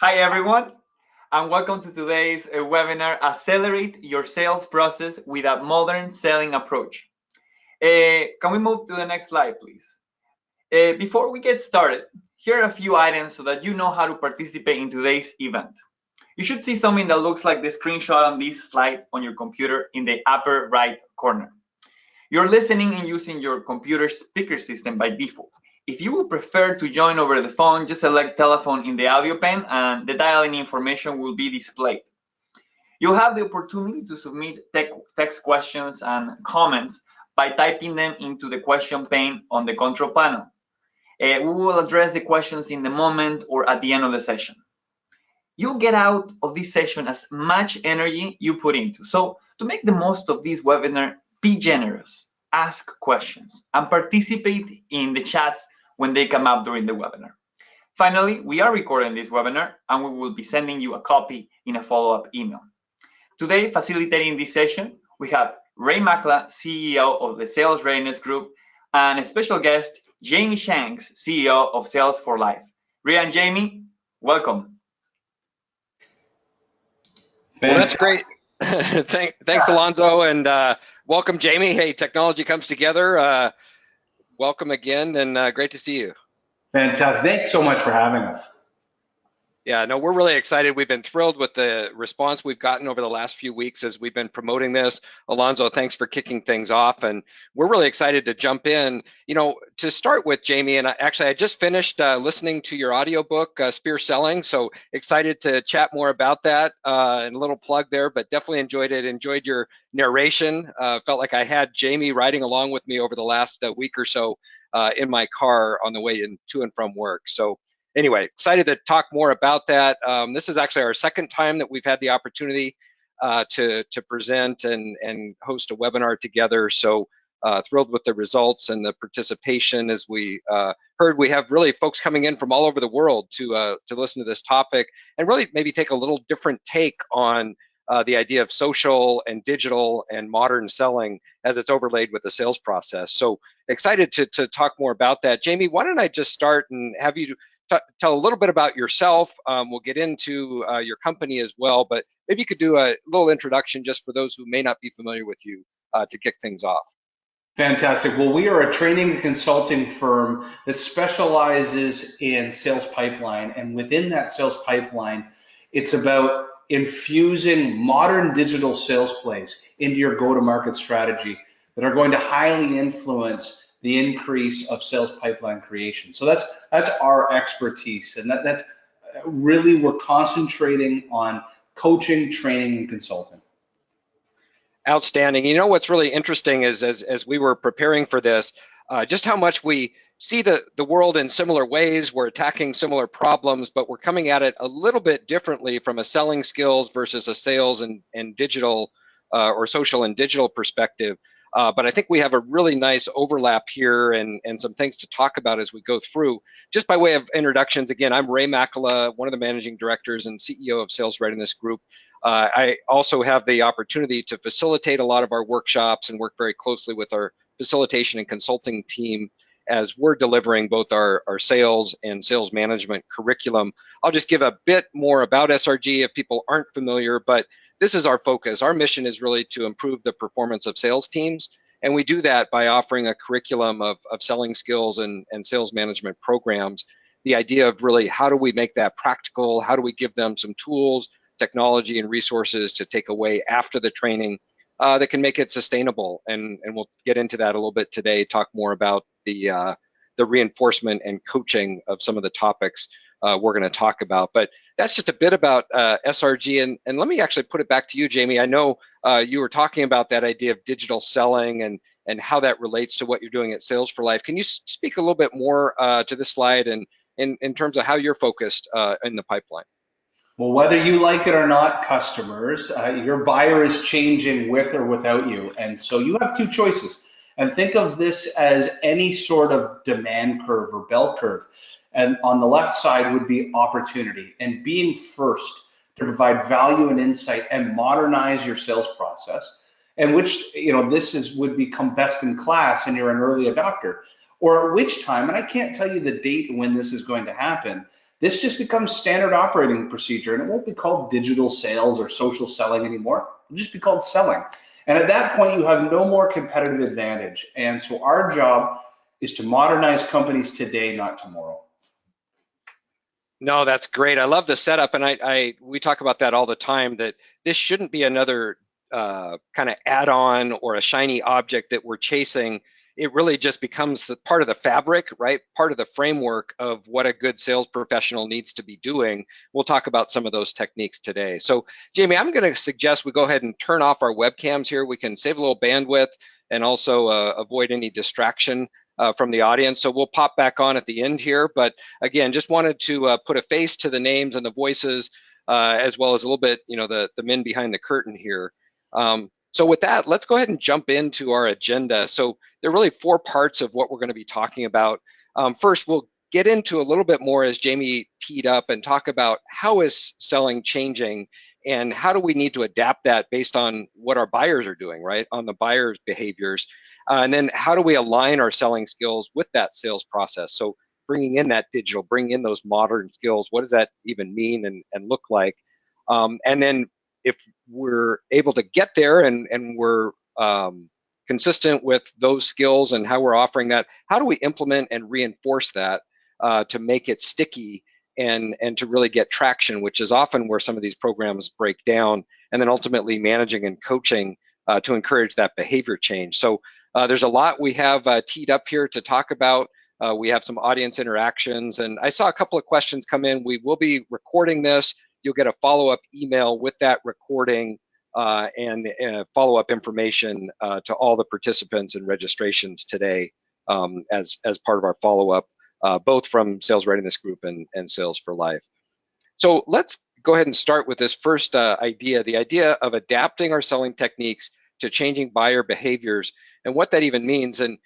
Hi everyone, and welcome to today's webinar, Accelerate Your Sales Process with a Modern Selling Approach. Can we move to the next slide, please? Before we get started, here are a few items so that you know how to participate in today's event. You should see something that looks like the screenshot on this slide on your computer in the upper right corner. You're listening and using your computer speaker system by default. If you would prefer to join over the phone, just select telephone in the audio pane and the dialing information will be displayed. You'll have the opportunity to submit text questions and comments by typing them into the question pane on the control panel. We will address the questions in the moment or at the end of the session. You'll get out of this session as much energy you put into. So to make the most of this webinar, be generous, ask questions, and participate in the chats when they come up during the webinar. Finally, we are recording this webinar and we will be sending you a copy in a follow-up email. Today, facilitating this session, we have Ray Makela, CEO of the Sales Readiness Group, and a special guest, Jamie Shanks, CEO of Sales for Life. Ray and Jamie, welcome. Well, that's great. Thanks, Alonso, and welcome, Jamie. Hey, technology comes together. Welcome again, and great to see you. Fantastic. Thanks so much for having us. Yeah, no, we're really excited. We've been thrilled with the response we've gotten over the last few weeks as we've been promoting this. Alonso, thanks for kicking things off, and we're really excited to jump in. You know, to start with, Jamie, and I just finished listening to your audiobook, Spear Selling, so excited to chat more about that, and a little plug there, but definitely enjoyed it, enjoyed your narration. Felt like I had Jamie riding along with me over the last week or so in my car on the way to and from work. So anyway, excited to talk more about that. This is actually our second time that we've had the opportunity to present and host a webinar together. So thrilled with the results and the participation. As we heard, we have really folks coming in from all over the world to listen to this topic and really maybe take a little different take on the idea of social and digital and modern selling as it's overlaid with the sales process. So excited to talk more about that. Jamie, why don't I just start and have you tell a little bit about yourself. We'll get into your company as well, but maybe you could do a little introduction just for those who may not be familiar with you to kick things off. Fantastic. Well, we are a training and consulting firm that specializes in sales pipeline, and within that sales pipeline, it's about infusing modern digital sales plays into your go-to-market strategy that are going to highly influence the increase of sales pipeline creation. So that's our expertise, and that's really, we're concentrating on coaching, training, and consulting. Outstanding. You know what's really interesting is as we were preparing for this, just how much we see the world in similar ways. We're attacking similar problems, but we're coming at it a little bit differently from a selling skills versus a sales and digital or social and digital perspective. But I think we have a really nice overlap here and some things to talk about as we go through. Just by way of introductions, again, I'm Ray Makela, one of the managing directors and CEO of Sales Readiness Group. I also have the opportunity to facilitate a lot of our workshops and work very closely with our facilitation and consulting team as we're delivering both our sales and sales management curriculum. I'll just give a bit more about SRG if people aren't familiar, but this is our focus. Our mission is really to improve the performance of sales teams, and we do that by offering a curriculum of selling skills and sales management programs. The idea of really how do we make that practical? How do we give them some tools, technology, and resources to take away after the training that can make it sustainable? And we'll get into that a little bit today, talk more about the reinforcement and coaching of some of the topics we're going to talk about. But that's just a bit about SRG, and let me actually put it back to you, Jamie. I know you were talking about that idea of digital selling and how that relates to what you're doing at Sales for Life. Can you speak a little bit more to this slide and in terms of how you're focused in the pipeline? Well, whether you like it or not, customers, your buyer is changing with or without you, and so you have two choices. And think of this as any sort of demand curve or bell curve. And on the left side would be opportunity and being first to provide value and insight and modernize your sales process, and which, this would become best in class and you're an early adopter. Or at which time, and I can't tell you the date when this is going to happen, This just becomes standard operating procedure, and it won't be called digital sales or social selling anymore. It'll just be called selling. And at that point, you have no more competitive advantage. And so our job is to modernize companies today, not tomorrow. No, that's great. I love the setup, and we talk about that all the time, that this shouldn't be another kind of add-on or a shiny object that we're chasing. It really just becomes part of the fabric, right? Part of the framework of what a good sales professional needs to be doing. We'll talk about some of those techniques today. So, Jamie, I'm going to suggest we go ahead and turn off our webcams here. We can save a little bandwidth and also avoid any distraction from the audience. So we'll pop back on at the end here. But again, just wanted to put a face to the names and the voices, as well as a little bit, the men behind the curtain here. So with that, let's go ahead and jump into our agenda. So there are really 4 parts of what we're going to be talking about. First, we'll get into a little bit more, as Jamie teed up, and talk about how is selling changing and how do we need to adapt that based on what our buyers are doing, right? On the buyers' behaviors. And then how do we align our selling skills with that sales process? So bringing in that digital, bringing in those modern skills, what does that even mean and look like? And then if we're able to get there and we're consistent with those skills and how we're offering that, how do we implement and reinforce that to make it sticky and to really get traction, which is often where some of these programs break down, and then ultimately managing and coaching to encourage that behavior change. So there's a lot we have teed up here to talk about. We have some audience interactions, and I saw a couple of questions come in. We will be recording this. You'll get a follow-up email with that recording and follow-up information to all the participants and registrations today as part of our follow-up, both from Sales Readiness Group and Sales for Life. So let's go ahead and start with this first idea, the idea of adapting our selling techniques to changing buyer behaviors and what that even means. And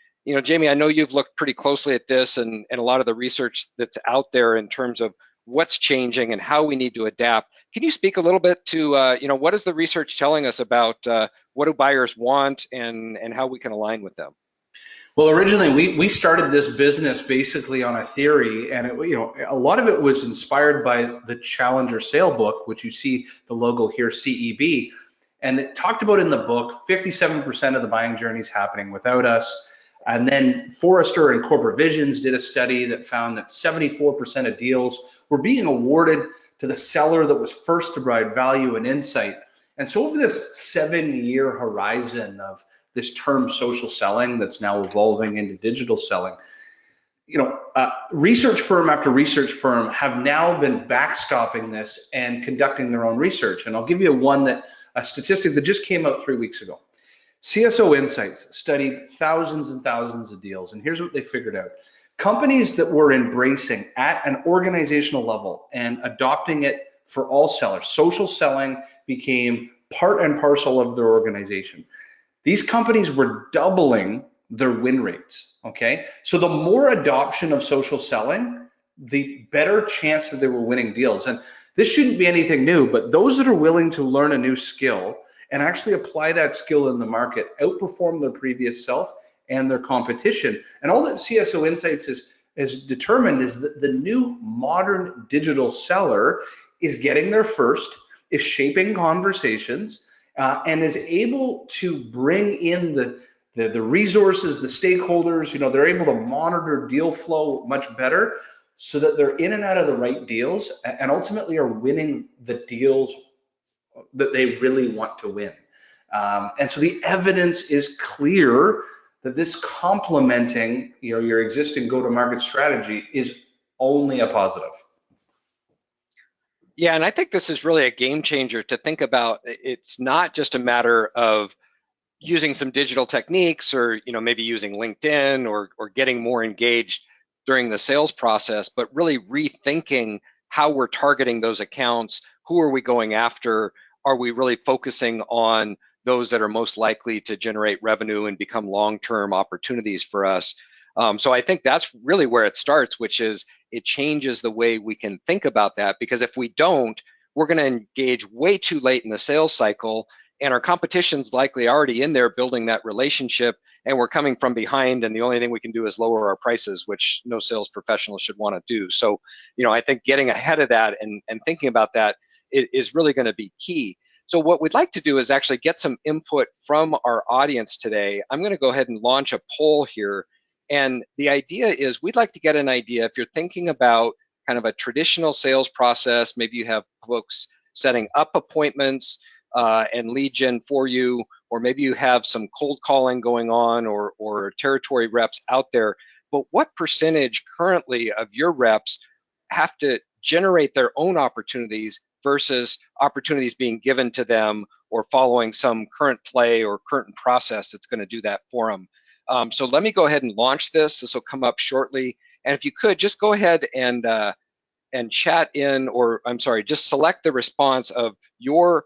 Jamie, I know you've looked pretty closely at this and a lot of the research that's out there in terms of what's changing and how we need to adapt. Can you speak a little bit to what is the research telling us about what do buyers want and how we can align with them? Well, originally we started this business basically on a theory, and a lot of it was inspired by the Challenger Sale book, which you see the logo here, CEB, and it talked about in the book 57% of the buying journey is happening without us. And then Forrester and Corporate Visions did a study that found that 74% of deals were being awarded to the seller that was first to provide value and insight. And so over this 7-year horizon of this term social selling that's now evolving into digital selling, research firm after research firm have now been backstopping this and conducting their own research. And I'll give you a statistic that just came out 3 weeks ago. CSO Insights studied thousands and thousands of deals, and here's what they figured out. Companies that were embracing at an organizational level and adopting it for all sellers, social selling became part and parcel of their organization. These companies were doubling their win rates, okay? So the more adoption of social selling, the better chance that they were winning deals. And this shouldn't be anything new, but those that are willing to learn a new skill and actually apply that skill in the market outperform their previous self and their competition. And all that CSO Insights has determined is that the new modern digital seller is getting there first, is shaping conversations, and is able to bring in the resources, the stakeholders. They're able to monitor deal flow much better so that they're in and out of the right deals and ultimately are winning the deals that they really want to win. And so the evidence is clear that this complementing your existing go-to-market strategy is only a positive. Yeah, and I think this is really a game changer to think about. It's not just a matter of using some digital techniques or maybe using LinkedIn or getting more engaged during the sales process, but really rethinking how we're targeting those accounts. Who are we going after? Are we really focusing on those that are most likely to generate revenue and become long-term opportunities for us? So I think that's really where it starts, which is it changes the way we can think about that, because if we don't, we're going to engage way too late in the sales cycle, and our competition's likely already in there building that relationship, and we're coming from behind, and the only thing we can do is lower our prices, which no sales professional should want to do. So, I think getting ahead of that and thinking about that is really going to be key. So what we'd like to do is actually get some input from our audience today. I'm going to go ahead and launch a poll here. And the idea is we'd like to get an idea if you're thinking about kind of a traditional sales process, maybe you have folks setting up appointments and lead gen for you, or maybe you have some cold calling going on or territory reps out there. But what percentage currently of your reps have to generate their own opportunities versus opportunities being given to them or following some current play or current process that's going to do that for them? So let me go ahead and launch this. This will come up shortly. And if you could, just go ahead and chat in, or I'm sorry, just select the response of your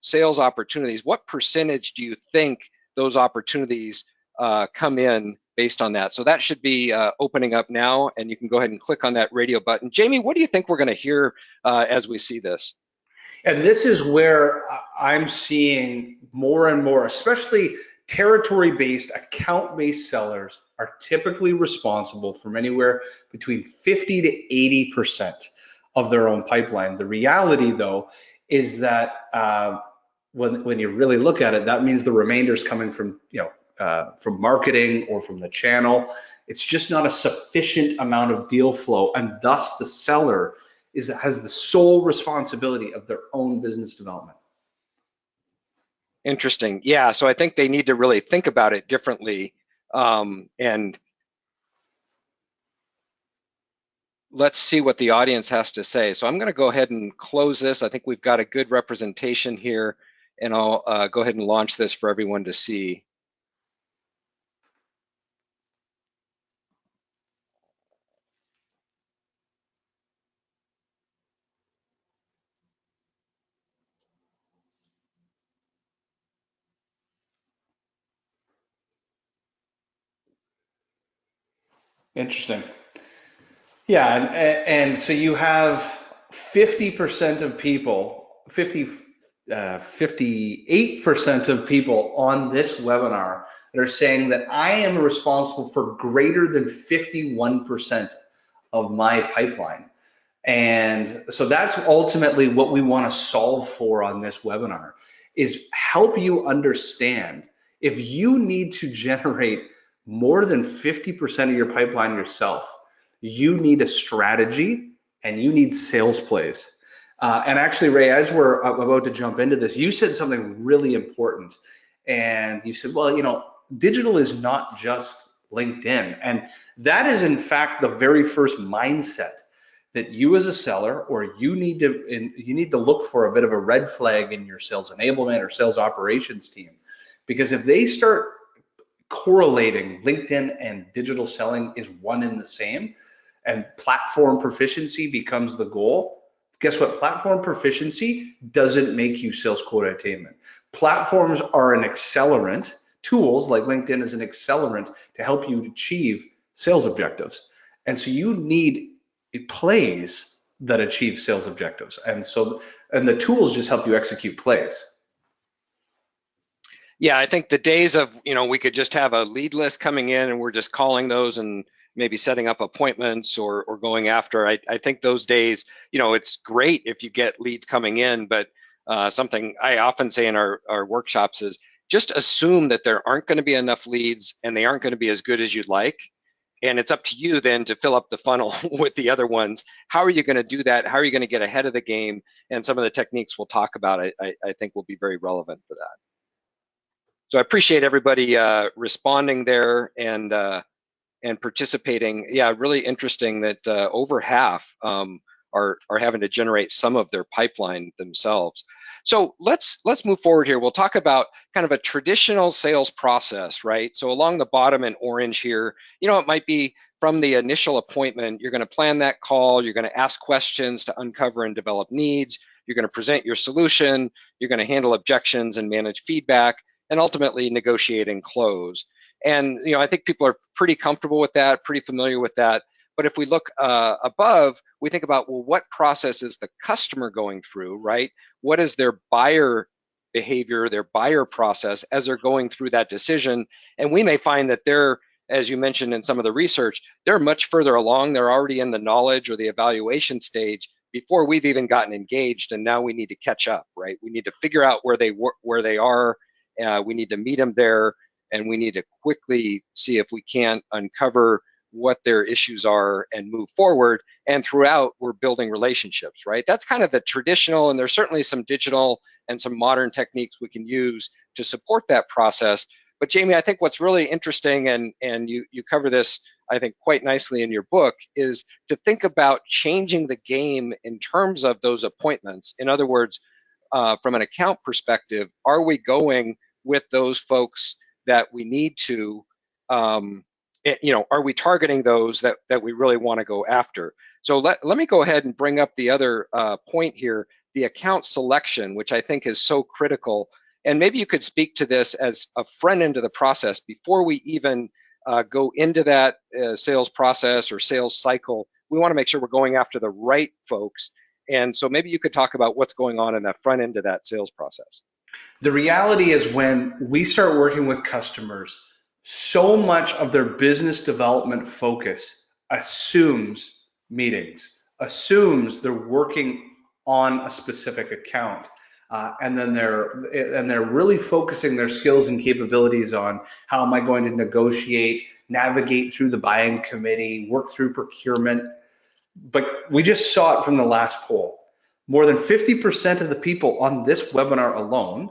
sales opportunities. What percentage do you think those opportunities come in based on that? So that should be opening up now, and you can go ahead and click on that radio button. Jamie, what do you think we're going to hear as we see this? And this is where I'm seeing more and more, especially territory-based, account-based sellers are typically responsible for anywhere between 50 to 80% of their own pipeline. The reality, though, is that when you really look at it, that means the remainder is coming from from marketing or from the channel. It's just not a sufficient amount of deal flow, and thus the seller has the sole responsibility of their own business development. Interesting. Yeah, so I think they need to really think about it differently. And let's see what the audience has to say. So I'm going to go ahead and close this. I think we've got a good representation here, and I'll go ahead and launch this for everyone to see. Interesting. Yeah, and so you have 50% of people, 58% of people on this webinar that are saying that I am responsible for greater than 51% of my pipeline. And so that's ultimately what we want to solve for on this webinar, is help you understand if you need to generate more than 50% of your pipeline yourself, you need a strategy and you need sales plays. And actually, Ray, as we're about to jump into this, you said something really important. And you said, well, digital is not just LinkedIn. And that is, in fact, the very first mindset that you as a seller, or you need to look for a bit of a red flag in your sales enablement or sales operations team. Because if they start correlating LinkedIn and digital selling is one and the same, and platform proficiency becomes the goal, guess what? Platform proficiency doesn't make you sales quota attainment. Platforms are an accelerant. Tools like LinkedIn is an accelerant to help you achieve sales objectives. And so you need plays that achieve sales objectives. And the tools just help you execute plays. Yeah, I think the days of, we could just have a lead list coming in and we're just calling those and maybe setting up appointments or going after, I think those days, it's great if you get leads coming in, but something I often say in our workshops is just assume that there aren't going to be enough leads and they aren't going to be as good as you'd like. And it's up to you then to fill up the funnel with the other ones. How are you going to do that? How are you going to get ahead of the game? And some of the techniques we'll talk about, I think will be very relevant for that. So I appreciate everybody responding there and participating. Yeah, really interesting that over half are having to generate some of their pipeline themselves. So let's move forward here. We'll talk about kind of a traditional sales process, right? So along the bottom in orange here, it might be from the initial appointment, you're going to plan that call, you're going to ask questions to uncover and develop needs, you're going to present your solution, you're going to handle objections and manage feedback, and ultimately negotiate and close. And I think people are pretty comfortable with that, pretty familiar with that. But if we look above, we think about, well, what process is the customer going through, right? What is their buyer behavior, their buyer process as they're going through that decision. And we may find that they're, as you mentioned in some of the research, they're much further along. They're already in the knowledge or the evaluation stage before we've even gotten engaged, and now we need to catch up, right? We need to figure out where they are. We need to meet them there, and we need to quickly see if we can't uncover what their issues are and move forward. And throughout, we're building relationships, right? That's kind of the traditional, and there's certainly some digital and some modern techniques we can use to support that process. But Jamie, I think what's really interesting, and you cover this, I think, quite nicely in your book, is to think about changing the game in terms of those appointments. In other words, from an account perspective, are we going with those folks that we need to, are we targeting those that we really want to go after? So let me go ahead and bring up the other point here, the account selection, which I think is so critical. And maybe you could speak to this as a front end of the process before we even go into that sales process or sales cycle. We want to make sure we're going after the right folks. And so maybe you could talk about what's going on in that front end of that sales process. The reality is when we start working with customers, so much of their business development focus assumes meetings, assumes they're working on a specific account. And then they're really focusing their skills and capabilities on how am I going to negotiate, navigate through the buying committee, work through procurement. But we just saw it from the last poll. More than 50% of the people on this webinar alone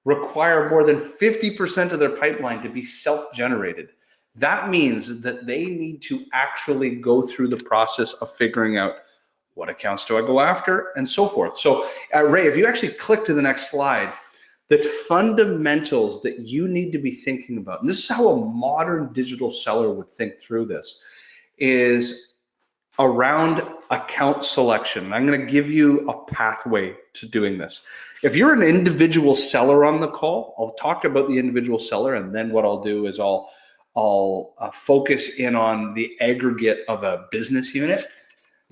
require more than 50% of their pipeline to be self-generated. That means that they need to actually go through the process of figuring out what accounts do I go after, and so forth. So Ray, if you actually click to the next slide, the fundamentals that you need to be thinking about, and this is how a modern digital seller would think through this, is around account selection. I'm going to give you a pathway to doing this. If you're an individual seller on the call, I'll talk about the individual seller, and then what I'll do is I'll focus in on the aggregate of a business unit.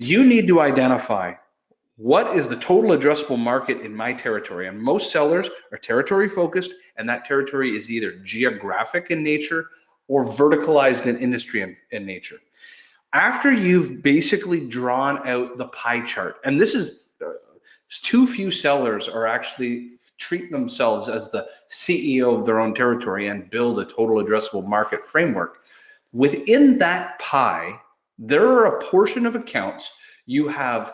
You need to identify what is the total addressable market in my territory. And most sellers are territory focused, and that territory is either geographic in nature or verticalized in industry in nature. After you've basically drawn out the pie chart, and this is too few sellers are actually treat themselves as the CEO of their own territory and build a total addressable market framework. Within that pie, there are a portion of accounts you have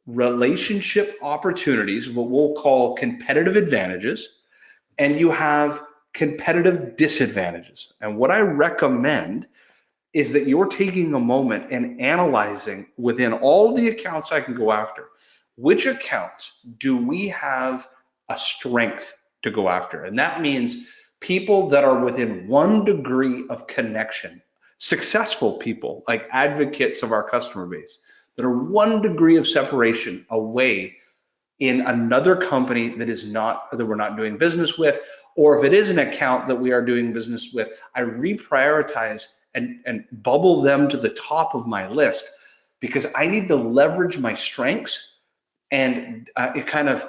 relationship opportunities, what we'll call competitive advantages, and you have competitive disadvantages. And what I recommend is that you're taking a moment and analyzing within all the accounts I can go after, which accounts do we have a strength to go after? And that means people that are within 1 degree of connection, successful people like advocates of our customer base that are 1 degree of separation away in another company that we're not doing business with, or if it is an account that we are doing business with, I reprioritize and bubble them to the top of my list because I need to leverage my strengths and it kind of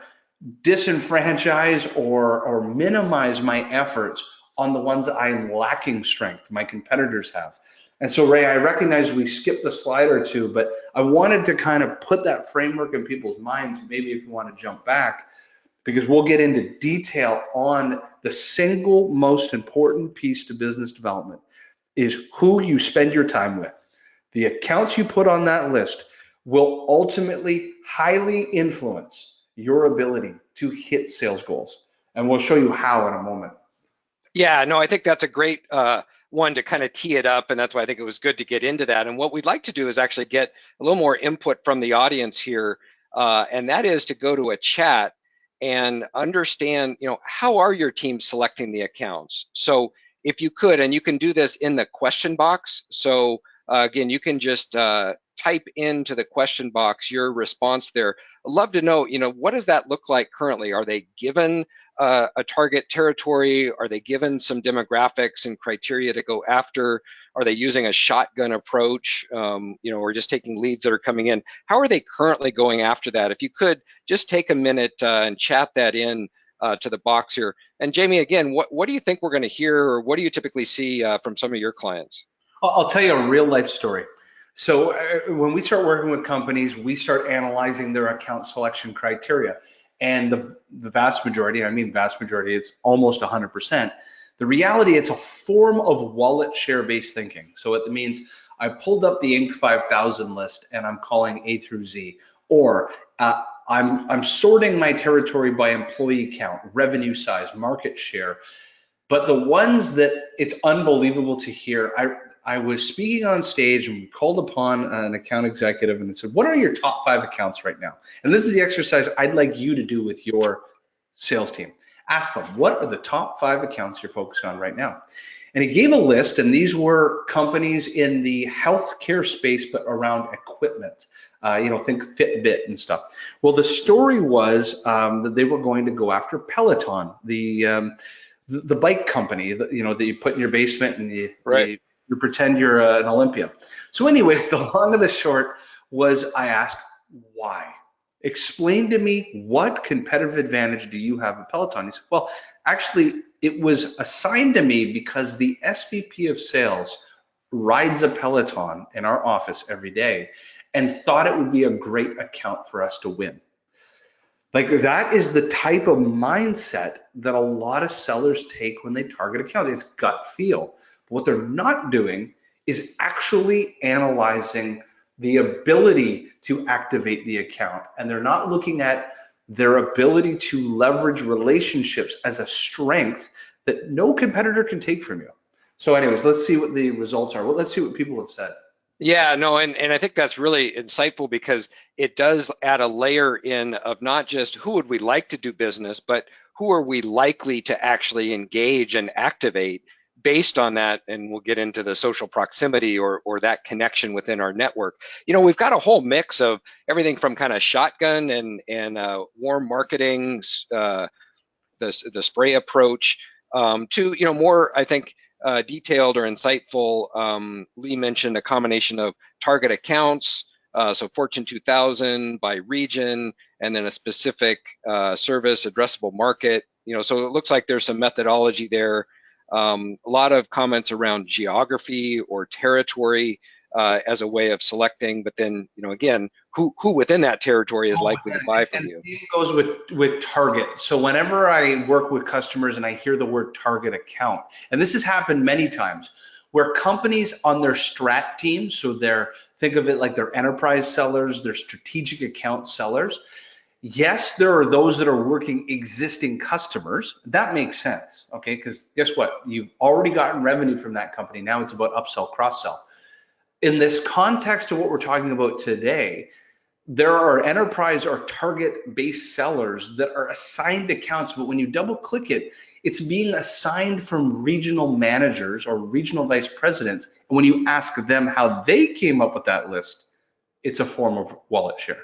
disenfranchise or minimize my efforts on the ones I'm lacking strength, my competitors have. And so Ray, I recognize we skipped a slide or two, but I wanted to kind of put that framework in people's minds, maybe if you want to jump back, because we'll get into detail on the single most important piece to business development is who you spend your time with. The accounts you put on that list will ultimately highly influence your ability to hit sales goals. And we'll show you how in a moment. Yeah, no, I think that's a great one to kind of tee it up, and that's why I think it was good to get into that. And what we'd like to do is actually get a little more input from the audience here, and that is to go to a chat and understand, how are your teams selecting the accounts? So if you could, and you can do this in the question box. So again, you can just type into the question box your response there. I'd love to know, what does that look like currently? Are they given a target territory? Are they given some demographics and criteria to go after? Are they using a shotgun approach, or just taking leads that are coming in? How are they currently going after that? If you could just take a minute and chat that in, to the box here. And Jamie, again, what do you think we're going to hear, or what do you typically see from some of your clients? I'll tell you a real life story. So when we start working with companies, we start analyzing their account selection criteria. And the vast majority, I mean vast majority, it's almost 100%. The reality, it's a form of wallet share based thinking. So it means I pulled up the Inc. 5000 list and I'm calling A through Z, or I'm sorting my territory by employee count, revenue size, market share. But the ones that it's unbelievable to hear, I was speaking on stage and called upon an account executive and it said, what are your top 5 accounts right now? And this is the exercise I'd like you to do with your sales team. Ask them, what are the top 5 accounts you're focused on right now? And he gave a list, and these were companies in the healthcare space, but around equipment. Think Fitbit and stuff. Well, the story was that they were going to go after Peloton, the bike company that you put in your basement and you pretend you're an Olympian. So anyways, the long and the short was I asked, why? Explain to me, what competitive advantage do you have at Peloton? He said, well, actually, it was assigned to me because the SVP of sales rides a Peloton in our office every day and thought it would be a great account for us to win. Like, that is the type of mindset that a lot of sellers take when they target accounts. It's gut feel. But what they're not doing is actually analyzing the ability to activate the account. And they're not looking at their ability to leverage relationships as a strength that no competitor can take from you. So anyways, let's see what the results are. Well, let's see what people have said. Yeah, no, and I think that's really insightful, because it does add a layer in of not just who would we like to do business, but who are we likely to actually engage and activate based on that. And we'll get into the social proximity or that connection within our network. We've got a whole mix of everything from kind of shotgun and warm marketing, the spray approach, to more, I think, detailed or insightful. Lee mentioned a combination of target accounts, so Fortune 2000 by region, and then a specific service addressable market. So it looks like there's some methodology there. A lot of comments around geography or territory as a way of selecting, but then again, who within that territory is likely to buy from you. It goes with target. So whenever I work with customers and I hear the word target account, and this has happened many times, where companies on their strat team, so think of it like they're enterprise sellers, they're strategic account sellers. Yes, there are those that are working existing customers. That makes sense, okay? Because guess what? You've already gotten revenue from that company. Now it's about upsell, cross-sell. In this context of what we're talking about today, there are enterprise or target-based sellers that are assigned accounts, but when you double-click it, it's being assigned from regional managers or regional vice presidents. And when you ask them how they came up with that list, it's a form of wallet share.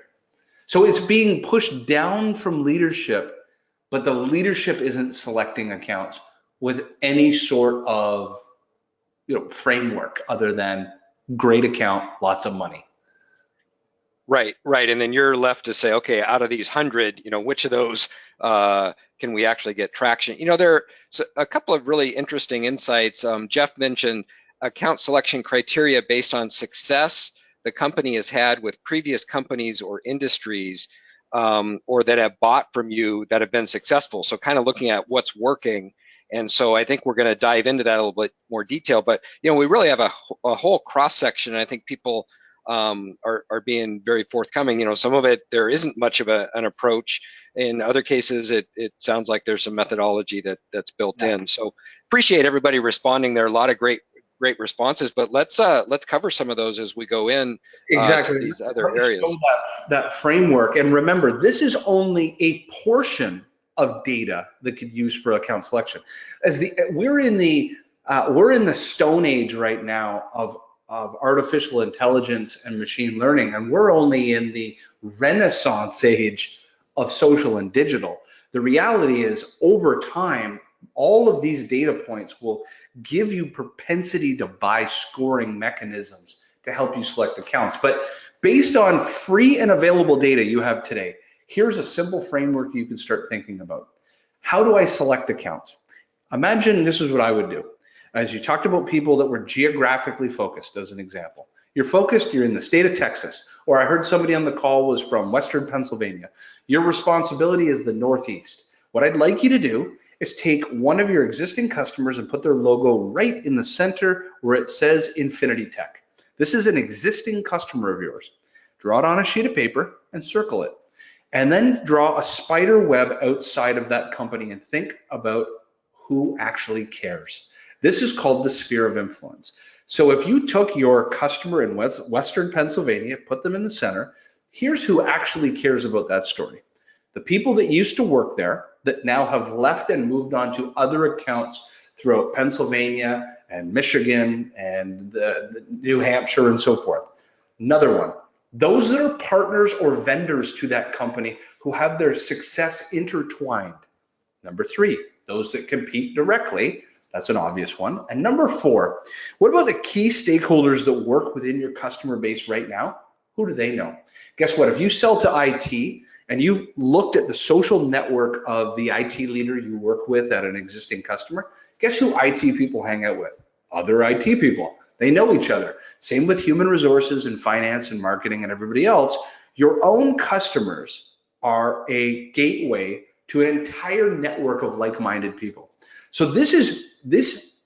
So it's being pushed down from leadership, but the leadership isn't selecting accounts with any sort of framework other than great account, lots of money. Right. And then you're left to say, okay, out of these 100, which of those can we actually get traction? There are a couple of really interesting insights. Jeff mentioned account selection criteria based on success the company has had with previous companies or industries, or that have bought from you that have been successful. So kind of looking at what's working. And so I think we're going to dive into that a little bit more detail. But we really have a whole cross section. I think people are being very forthcoming. Some of it there isn't much of an approach. In other cases, it sounds like there's some methodology that's built in. So appreciate everybody responding there. A lot of great responses, but let's cover some of those as we go in to these other areas. That framework, and remember, this is only a portion of data that could use for account selection. We're in the stone age right now of artificial intelligence and machine learning, and we're only in the renaissance age of social and digital. The reality is, over time, all of these data points will give you propensity to buy scoring mechanisms to help you select accounts. But based on free and available data you have today, here's a simple framework you can start thinking about. How do I select accounts? Imagine this is what I would do. As you talked about people that were geographically focused, as an example. You're focused, you're in the state of Texas, or I heard somebody on the call was from Western Pennsylvania. Your responsibility is the Northeast. What I'd like you to do is take one of your existing customers and put their logo right in the center where it says Infinity Tech. This is an existing customer of yours. Draw it on a sheet of paper and circle it. And then draw a spider web outside of that company and think about who actually cares. This is called the sphere of influence. So if you took your customer in Western Pennsylvania, put them in the center, here's who actually cares about that story. The people that used to work there that now have left and moved on to other accounts throughout Pennsylvania and Michigan and the New Hampshire and so forth. Another one, those that are partners or vendors to that company who have their success intertwined. Number 3, those that compete directly. That's an obvious one. And number 4, what about the key stakeholders that work within your customer base right now? Who do they know? Guess what? If you sell to IT and you've looked at the social network of the IT leader you work with at an existing customer, guess who IT people hang out with? Other IT people. They know each other. Same with human resources and finance and marketing and everybody else. Your own customers are a gateway to an entire network of like-minded people. So this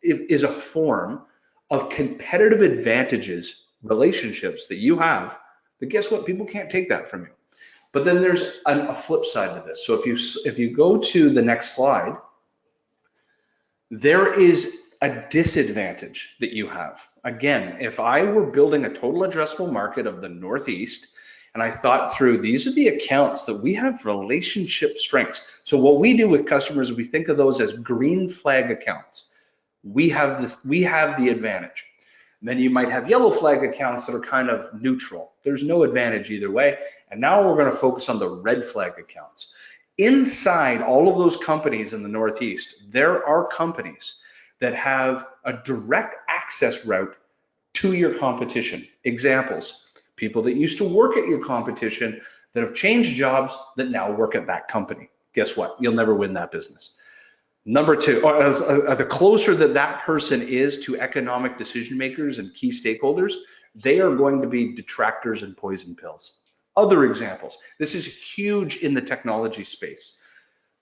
is a form of competitive advantages, relationships that you have, that guess what? People can't take that from you. But then there's a flip side to this. So if you go to the next slide, there is a disadvantage that you have. Again, if I were building a total addressable market of the Northeast, and I thought through, these are the accounts that we have relationship strengths. So what we do with customers, we think of those as green flag accounts. We have the advantage. And then you might have yellow flag accounts that are kind of neutral. There's no advantage either way. And now we're going to focus on the red flag accounts. Inside all of those companies in the Northeast, there are companies that have a direct access route to your competition. Examples, people that used to work at your competition that have changed jobs that now work at that company. Guess what? You'll never win that business. Number 2, the closer that person is to economic decision makers and key stakeholders, they are going to be detractors and poison pills. Other examples, this is huge in the technology space.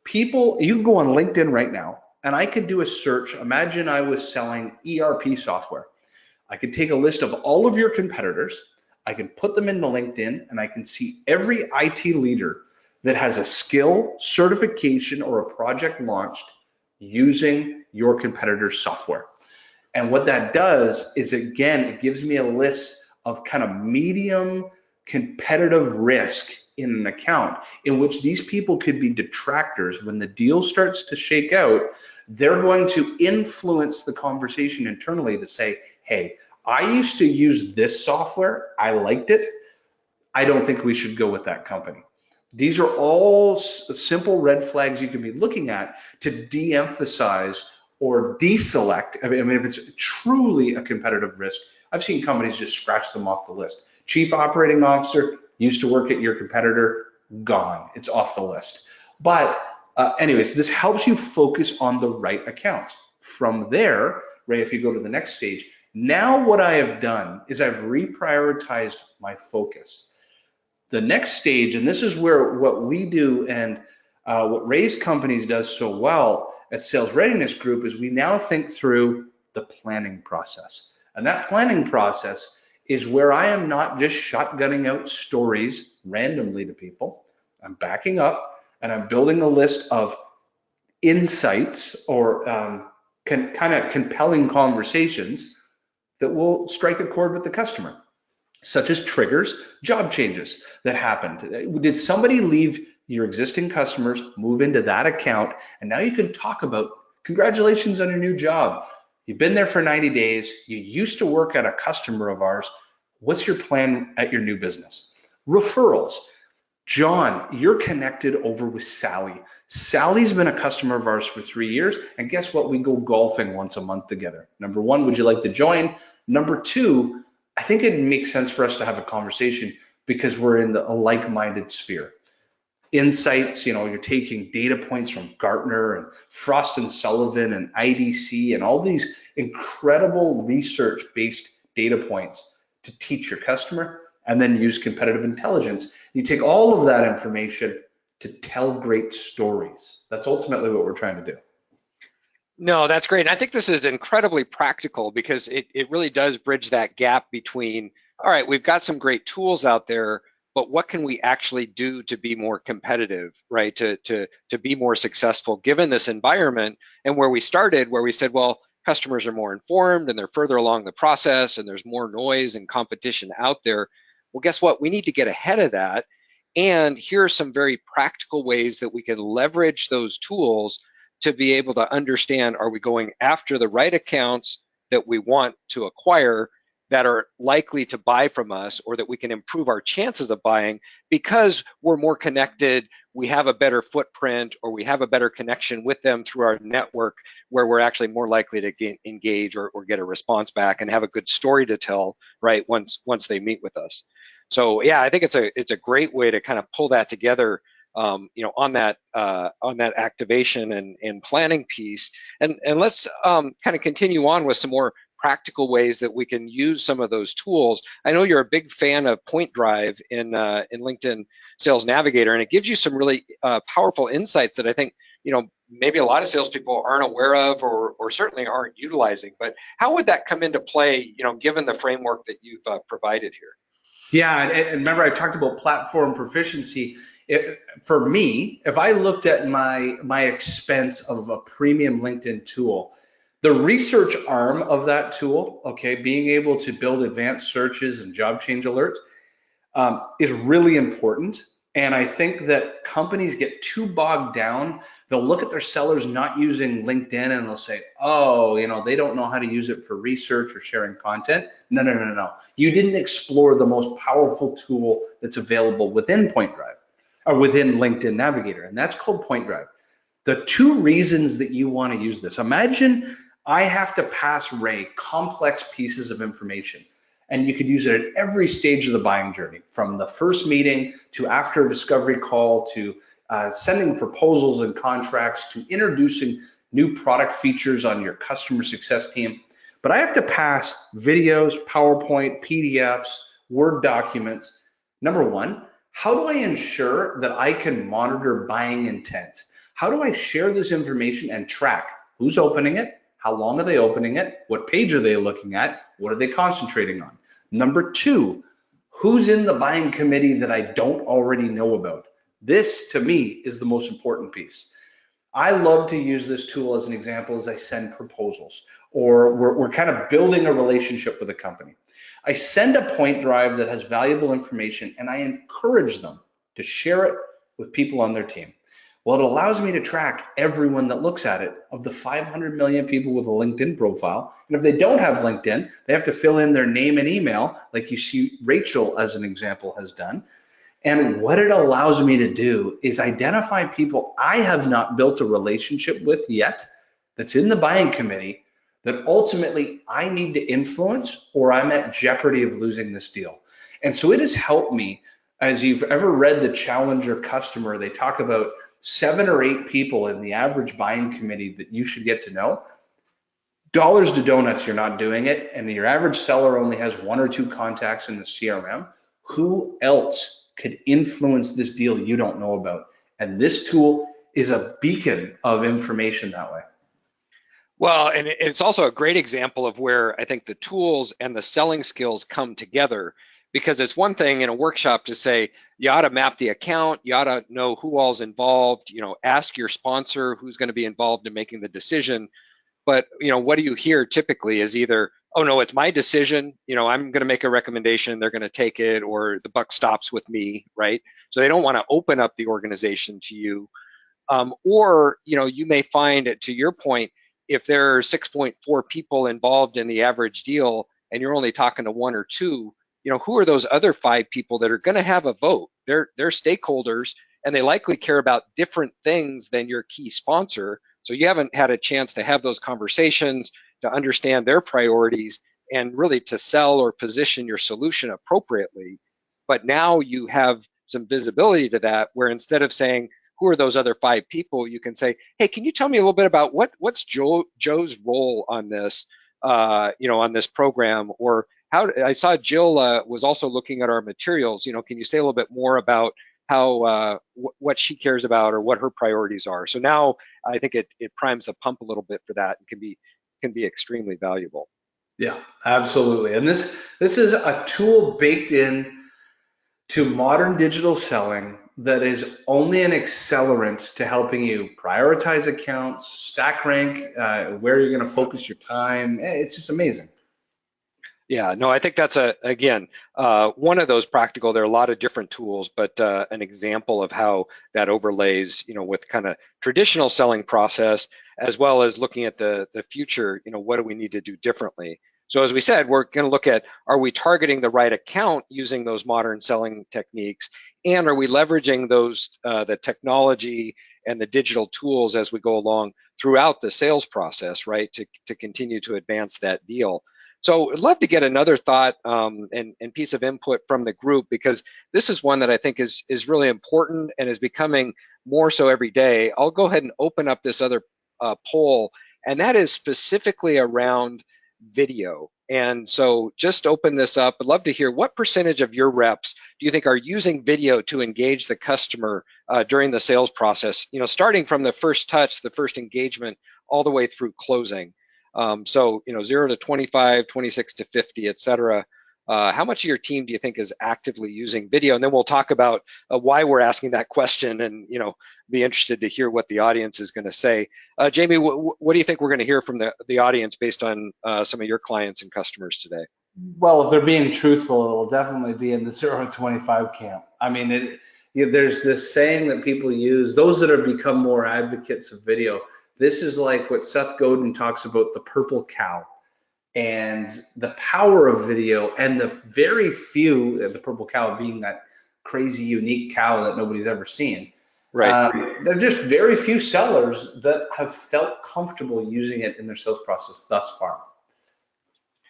People, you can go on LinkedIn right now, and I could do a search. Imagine I was selling ERP software. I could take a list of all of your competitors, I can put them into LinkedIn, and I can see every IT leader that has a skill, certification, or a project launched using your competitor's software. And what that does is, again, it gives me a list of kind of medium competitive risk in an account in which these people could be detractors. When the deal starts to shake out, they're going to influence the conversation internally to say, hey, I used to use this software, I liked it, I don't think we should go with that company. These are all simple red flags you can be looking at to de-emphasize or deselect. I mean, if it's truly a competitive risk, I've seen companies just scratch them off the list. Chief operating officer, used to work at your competitor, gone, it's off the list. But anyways, this helps you focus on the right accounts. From there, Ray, if you go to the next stage, now what I have done is I've reprioritized my focus. The next stage, and this is where what we do and what Ray's companies does so well at Sales Readiness Group is we now think through the planning process. And that planning process is where I am not just shotgunning out stories randomly to people. I'm backing up and I'm building a list of insights or kind of compelling conversations that will strike a chord with the customer, such as triggers, job changes that happened. Did somebody leave your existing customers, move into that account, and now you can talk about congratulations on your new job. You've been there for 90 days. You used to work at a customer of ours. What's your plan at your new business? Referrals. John, you're connected over with Sally. Sally's been a customer of ours for 3 years, and guess what? We go golfing once a month together. Number 1, would you like to join? Number 2, I think it makes sense for us to have a conversation because we're in a like-minded sphere. insights. You're taking data points from Gartner and Frost and Sullivan and IDC and all these incredible research-based data points to teach your customer, and then use competitive intelligence. You take all of that information to tell great stories. That's ultimately what we're trying to do. No, that's great. And I think this is incredibly practical because it really does bridge that gap between, all right, we've got some great tools out there, but what can we actually do to be more competitive, right? To be more successful given this environment, and where we started, where we said, well, customers are more informed and they're further along the process and there's more noise and competition out there. Well, guess what? We need to get ahead of that. And here are some very practical ways that we can leverage those tools to be able to understand, are we going after the right accounts that we want to acquire that are likely to buy from us, or that we can improve our chances of buying because we're more connected, we have a better footprint, or we have a better connection with them through our network, where we're actually more likely to engage or get a response back and have a good story to tell, right, once they meet with us. So yeah, I think it's a great way to kind of pull that together, on that activation and planning piece. And let's kind of continue on with some more practical ways that we can use some of those tools. I know you're a big fan of PointDrive in LinkedIn Sales Navigator, and it gives you some really powerful insights that I think maybe a lot of salespeople aren't aware of, or certainly aren't utilizing. But how would that come into play, given the framework that you've provided here? Yeah, and remember I talked about platform proficiency. For me, if I looked at my expense of a premium LinkedIn tool, the research arm of that tool, okay, being able to build advanced searches and job change alerts, is really important. And I think that companies get too bogged down. They'll look at their sellers not using LinkedIn and they'll say, oh, they don't know how to use it for research or sharing content. No. You didn't explore the most powerful tool that's available within PointDrive or within LinkedIn Navigator, and that's called PointDrive. The two reasons that you want to use this: imagine I have to pass Ray complex pieces of information, and you could use it at every stage of the buying journey, from the first meeting to after a discovery call to sending proposals and contracts to introducing new product features on your customer success team. But I have to pass videos, PowerPoint, PDFs, Word documents. Number one, how do I ensure that I can monitor buying intent? How do I share this information and track who's opening it? How long are they opening it? What page are they looking at? What are they concentrating on? Number two, who's in the buying committee that I don't already know about? This, to me, is the most important piece. I love to use this tool as an example as I send proposals, or we're kind of building a relationship with a company. I send a PointDrive that has valuable information, and I encourage them to share it with people on their team. Well, it allows me to track everyone that looks at it, of the 500 million people with a LinkedIn profile. And if they don't have LinkedIn, they have to fill in their name and email, like you see Rachel as an example has done. And what it allows me to do is identify people I have not built a relationship with yet, that's in the buying committee, that ultimately I need to influence, or I'm at jeopardy of losing this deal. And so it has helped me. As you've ever read The Challenger Customer, they talk about 7 or 8 people in the average buying committee that you should get to know. Dollars to donuts, you're not doing it, and your average seller only has 1 or 2 contacts in the CRM. Who else could influence this deal you don't know about? And this tool is a beacon of information that way. Well, and it's also a great example of where I think the tools and the selling skills come together, because it's one thing in a workshop to say, you ought to map the account, you ought to know who all's involved, ask your sponsor who's going to be involved in making the decision. But, what do you hear typically is either, oh no, it's my decision, I'm going to make a recommendation, they're going to take it, or the buck stops with me, right? So they don't want to open up the organization to you. Or, you may find, to your point, if there are 6.4 people involved in the average deal and you're only talking to 1 or 2, who are those other 5 people that are going to have a vote? They're stakeholders, and they likely care about different things than your key sponsor. So you haven't had a chance to have those conversations, to understand their priorities, and really to sell or position your solution appropriately. But now you have some visibility to that, where instead of saying, who are those other 5 people, you can say, hey, can you tell me a little bit about what's Joe's role on this, on this program? Or how, I saw Jill was also looking at our materials, can you say a little bit more about how what she cares about or what her priorities are? So now I think it primes the pump a little bit for that and can be extremely valuable. Yeah, absolutely. And this is a tool baked in to modern digital selling that is only an accelerant to helping you prioritize accounts, stack rank, where you're going to focus your time. It's just amazing. Yeah, no, I think that's again, one of those practical. There are a lot of different tools, but an example of how that overlays, with kind of traditional selling process, as well as looking at the future, what do we need to do differently? So as we said, we're going to look at, are we targeting the right account using those modern selling techniques? And are we leveraging those, the technology and the digital tools as we go along throughout the sales process, right, to continue to advance that deal? So I'd love to get another thought and piece of input from the group, because this is one that I think is really important and is becoming more so every day. I'll go ahead and open up this other poll, and that is specifically around video. And so just open this up. I'd love to hear, what percentage of your reps do you think are using video to engage the customer during the sales process, starting from the first touch, the first engagement, all the way through closing? So 0 to 25, 26 to 50, et cetera. How much of your team do you think is actively using video? And then we'll talk about why we're asking that question, and be interested to hear what the audience is going to say. Jamie, what do you think we're going to hear from the audience based on some of your clients and customers today? Well, if they're being truthful, it'll definitely be in the 0 to 25 camp. I mean, there's this saying that people use, those that have become more advocates of video. This is like what Seth Godin talks about, the purple cow, and the power of video, and the very few, the purple cow being that crazy unique cow that nobody's ever seen. Right. There are just very few sellers that have felt comfortable using it in their sales process thus far.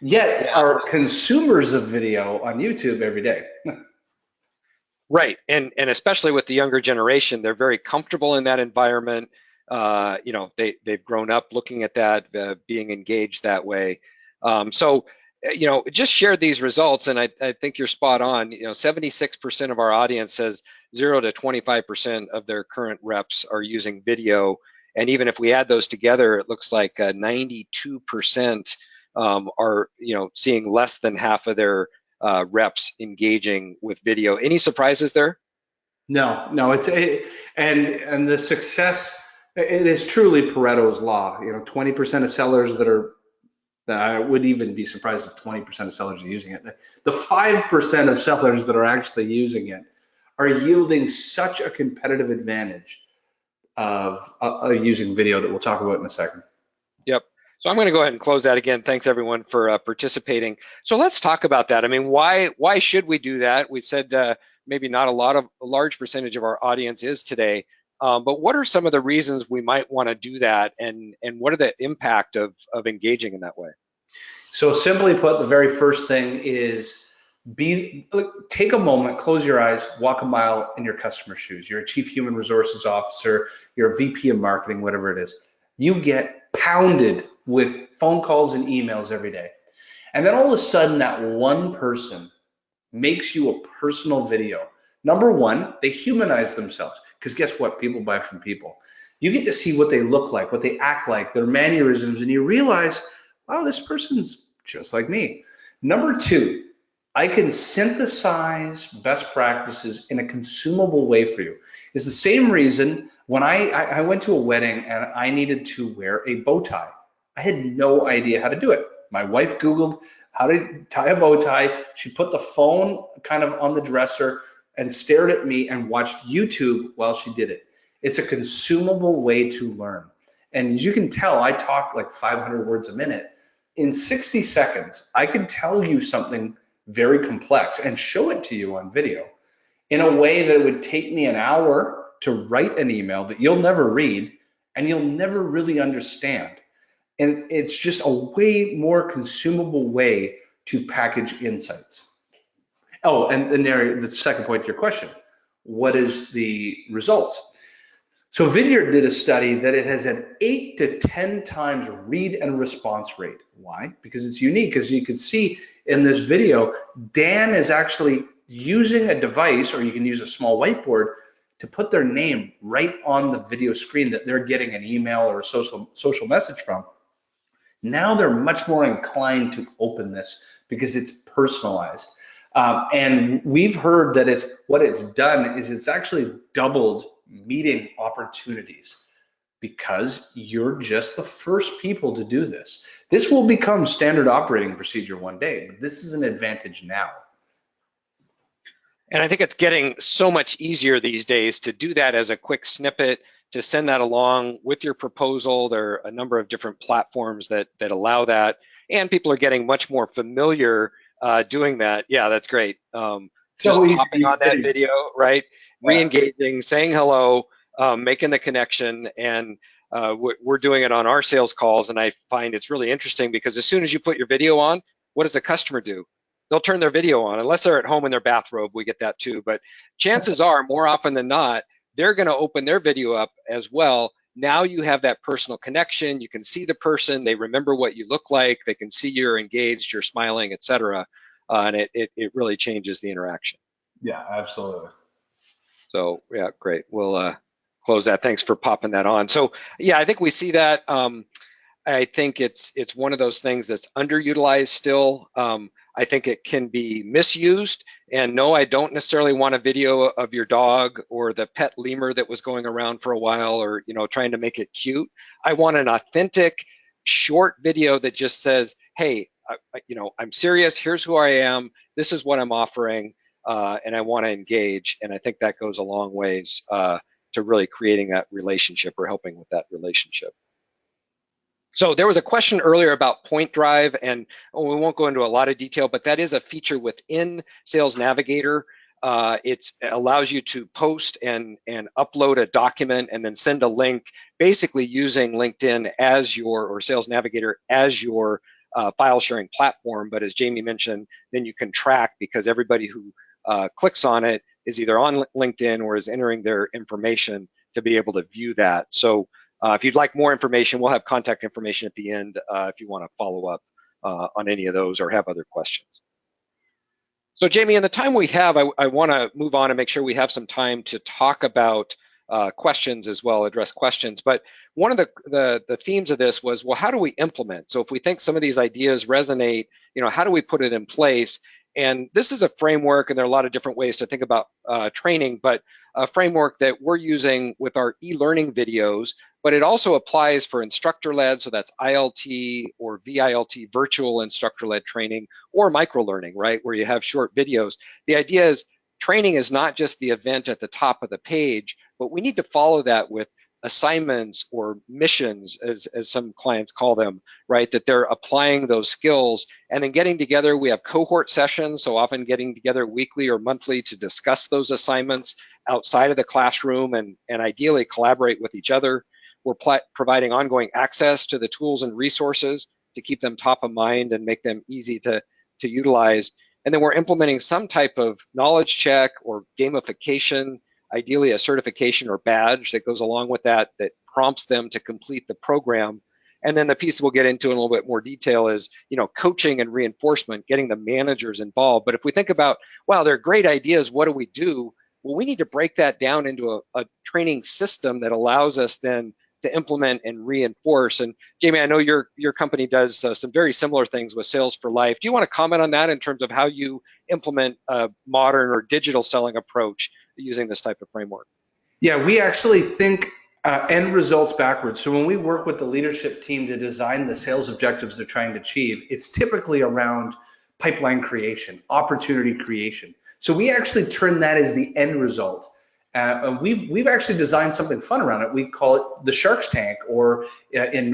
Yet are consumers of video on YouTube every day. Right, and especially with the younger generation, they're very comfortable in that environment. They've grown up looking at that, being engaged that way. So just shared these results, and I think you're spot on. 76% of our audience says 0 to 25% of their current reps are using video, and even if we add those together, it looks like 92% are seeing less than half of their reps engaging with video. Any surprises there? No, and the success, it is truly Pareto's law. 20% of sellers I would even be surprised if 20% of sellers are using it. The 5% of sellers that are actually using it are yielding such a competitive advantage of using video that we'll talk about in a second. Yep. So I'm going to go ahead and close that again. Thanks everyone for participating. So let's talk about that. I mean, why should we do that? We said maybe not a large percentage of our audience is today, but what are some of the reasons we might want to do that, and what are the impact of engaging in that way? So simply put, the very first thing is take a moment, close your eyes, walk a mile in your customer's shoes. You're a chief human resources officer, you're a VP of marketing, whatever it is. You get pounded with phone calls and emails every day. And then all of a sudden, that one person makes you a personal video. Number one, they humanize themselves, because guess what? People buy from people. You get to see what they look like, what they act like, their mannerisms, and you realize, wow, this person's just like me. Number two, I can synthesize best practices in a consumable way for you. It's the same reason when I went to a wedding and I needed to wear a bow tie. I had no idea how to do it. My wife Googled how to tie a bow tie. She put the phone kind of on the dresser and stared at me and watched YouTube while she did it. It's a consumable way to learn. And as you can tell, I talk like 500 words a minute. In 60 seconds, I can tell you something very complex and show it to you on video in a way that it would take me an hour to write an email that you'll never read and you'll never really understand. And it's just a way more consumable way to package insights. Oh, and the second point to your question, what is the results? So Vineyard did a study that it has an 8 to 10 times read and response rate. Why? Because it's unique. As you can see in this video, Dan is actually using a device, or you can use a small whiteboard, to put their name right on the video screen that they're getting an email or a social message from. Now they're much more inclined to open this because it's personalized. And we've heard that what it's done is it's actually doubled meeting opportunities because you're just the first people to do this. This will become standard operating procedure one day, but this is an advantage now. And I think it's getting so much easier these days to do that as a quick snippet, to send that along with your proposal. There are a number of different platforms that allow that, and people are getting much more familiar doing that. Yeah, that's great. Just popping on that video, right? Yeah. Re-engaging, saying hello, making the connection, and we're doing it on our sales calls, and I find it's really interesting because as soon as you put your video on, what does the customer do? They'll turn their video on, unless they're at home in their bathrobe, we get that too, but chances are, more often than not, they're gonna open their video up as well. Now you have that personal connection, you can see the person, they remember what you look like, they can see you're engaged, you're smiling, etc. And it really changes the interaction. Yeah, absolutely. So yeah, great. We'll close that. Thanks for popping that on. So yeah, I think we see that. I think it's one of those things that's underutilized still. I think it can be misused. And no, I don't necessarily want a video of your dog or the pet lemur that was going around for a while, or trying to make it cute. I want an authentic, short video that just says, hey, I'm serious. Here's who I am. This is what I'm offering. And I want to engage, and I think that goes a long ways to really creating that relationship or helping with that relationship. So there was a question earlier about PointDrive, and we won't go into a lot of detail, but that is a feature within Sales Navigator. It allows you to post and upload a document and then send a link, basically using LinkedIn as or Sales Navigator as your file sharing platform. But as Jamie mentioned, then you can track, because everybody who clicks on it is either on LinkedIn or is entering their information to be able to view that. So if you'd like more information, we'll have contact information at the end if you want to follow up on any of those or have other questions. So Jamie, in the time we have, I want to move on and make sure we have some time to talk about questions as well, address questions. But one of the themes of this was, well, how do we implement? So if we think some of these ideas resonate, how do we put it in place? And this is a framework, and there are a lot of different ways to think about training, but a framework that we're using with our e-learning videos, but it also applies for instructor-led, so that's ILT or VILT, virtual instructor-led training, or micro-learning, right, where you have short videos. The idea is training is not just the event at the top of the page, but we need to follow that with assignments or missions, as some clients call them, right? That they're applying those skills and then getting together. We have cohort sessions, so often getting together weekly or monthly to discuss those assignments outside of the classroom and ideally collaborate with each other. We're providing ongoing access to the tools and resources to keep them top of mind and make them easy to utilize. And then we're implementing some type of knowledge check or gamification, ideally a certification or badge that goes along with that prompts them to complete the program. And then the piece we'll get into in a little bit more detail is, coaching and reinforcement, getting the managers involved. But if we think about, wow, they're great ideas, what do we do? Well, we need to break that down into a training system that allows us then to implement and reinforce. And Jamie, I know your company does some very similar things with Sales for Life. Do you want to comment on that in terms of how you implement a modern or digital selling approach using this type of framework? Yeah, we actually think end results backwards. So when we work with the leadership team to design the sales objectives they're trying to achieve, it's typically around pipeline creation, opportunity creation. So we actually turn that as the end result. And we've actually designed something fun around it. We call it the Sharks Tank, or in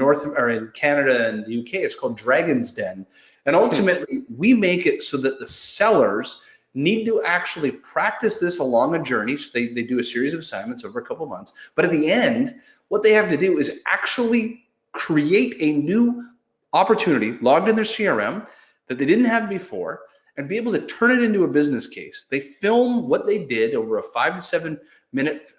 Canada and the UK, it's called Dragon's Den. And ultimately, we make it so that the sellers need to actually practice this along a journey. So they do a series of assignments over a couple of months. But at the end, what they have to do is actually create a new opportunity logged in their CRM that they didn't have before, and be able to turn it into a business case. They film what they did over a 5 to 7 minute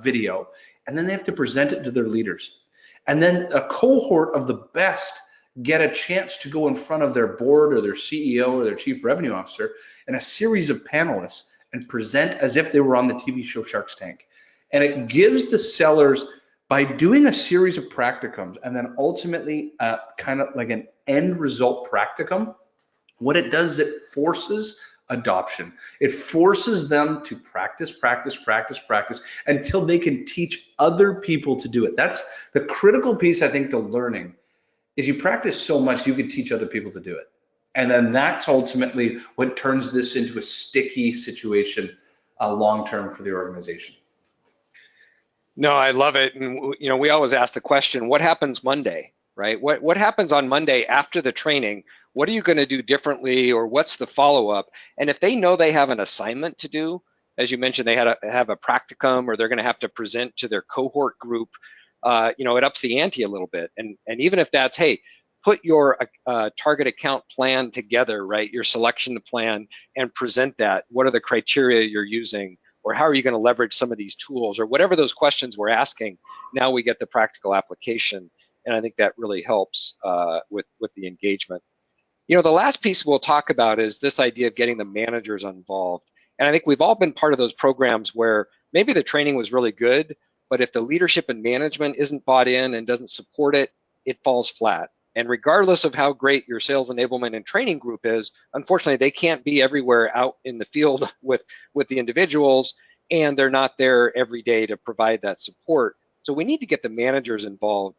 video, and then they have to present it to their leaders. And then a cohort of the best get a chance to go in front of their board or their CEO or their chief revenue officer and a series of panelists and present as if they were on the TV show Shark's Tank. And it gives the sellers, by doing a series of practicums and then ultimately kind of like an end result practicum, what it does is it forces adoption. It forces them to practice until they can teach other people to do it. That's the critical piece, I think, to learning, is you practice so much you can teach other people to do it. And then that's ultimately what turns this into a sticky situation long-term for the organization. No, I love it. And you know, we always ask the question, what happens Monday, right? What happens on Monday after the training? What are you going to do differently, or what's the follow-up? And if they know they have an assignment to do, as you mentioned, they have a practicum, or they're going to have to present to their cohort group, you know, it ups the ante a little bit. And even if that's, hey, put your target account plan together, right? Your selection plan, and present that. What are the criteria you're using? Or how are you going to leverage some of these tools, or whatever those questions we're asking? Now we get the practical application, and I think that really helps with the engagement. You know, the last piece we'll talk about is this idea of getting the managers involved. And I think we've all been part of those programs where maybe the training was really good, but if the leadership and management isn't bought in and doesn't support it, it falls flat. And regardless of how great your sales enablement and training group is, unfortunately, they can't be everywhere out in the field with the individuals, and they're not there every day to provide that support. So we need to get the managers involved.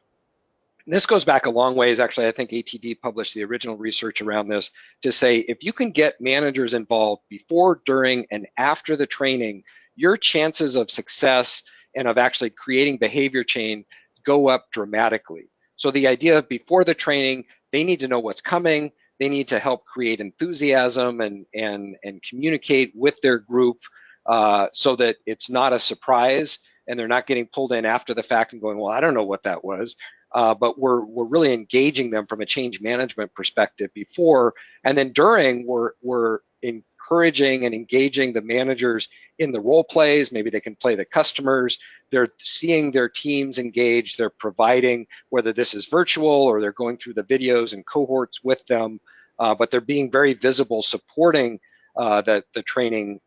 And this goes back a long ways. Actually, I think ATD published the original research around this to say, if you can get managers involved before, during, and after the training, your chances of success and of actually creating behavior change go up dramatically. So the idea of before the training, they need to know what's coming. They need to help create enthusiasm and communicate with their group so that it's not a surprise and they're not getting pulled in after the fact and going, well, I don't know what that was. But we're really engaging them from a change management perspective before, and then during we're encouraging and engaging the managers in the role plays. Maybe they can play the customers. They're seeing their teams engaged. They're providing, whether this is virtual or they're going through the videos and cohorts with them, but they're being very visible, supporting the training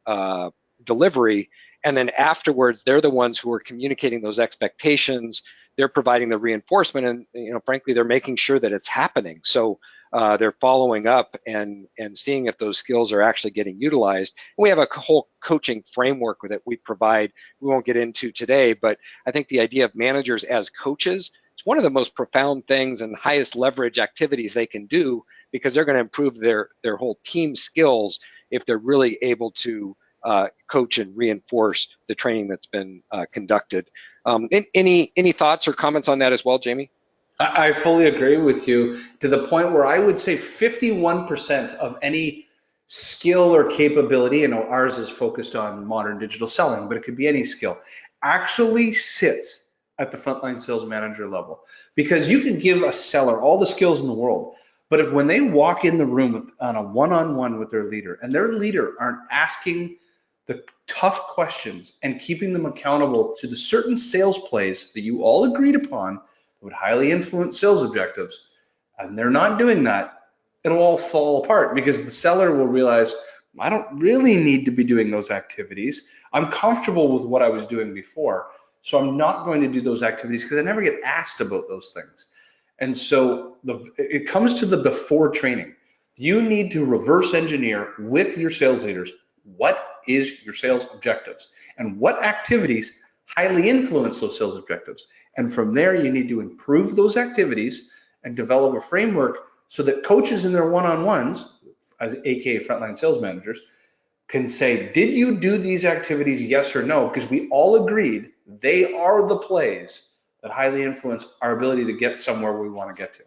delivery. And then afterwards, they're the ones who are communicating those expectations. They're providing the reinforcement, and you know, frankly, they're making sure that it's happening. So they're following up and seeing if those skills are actually getting utilized. And we have a whole coaching framework that we provide. We won't get into today, but I think the idea of managers as coaches, it's one of the most profound things and highest leverage activities they can do, because they're going to improve their whole team skills if they're really able to coach and reinforce the training that's been conducted. Any thoughts or comments on that as well, Jamie? I fully agree with you, to the point where I would say 51% of any skill or capability, and ours is focused on modern digital selling, but it could be any skill, actually sits at the frontline sales manager level. Because you can give a seller all the skills in the world, but if when they walk in the room on a one-on-one with their leader, and their leader aren't asking the tough questions and keeping them accountable to the certain sales plays that you all agreed upon that would highly influence sales objectives, and they're not doing that, it'll all fall apart, because the seller will realize, I don't really need to be doing those activities. I'm comfortable with what I was doing before, so I'm not going to do those activities because I never get asked about those things. And so it comes to the before training. You need to reverse engineer with your sales leaders, what is your sales objectives and what activities highly influence those sales objectives. And from there, you need to improve those activities and develop a framework so that coaches in their one-on-ones, as AKA frontline sales managers, can say, did you do these activities, yes or no? Because we all agreed they are the plays that highly influence our ability to get somewhere we want to get to.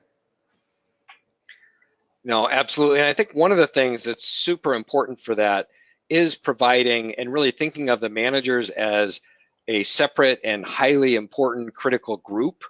No, absolutely. And I think one of the things that's super important for that is providing and really thinking of the managers as a separate and highly important critical group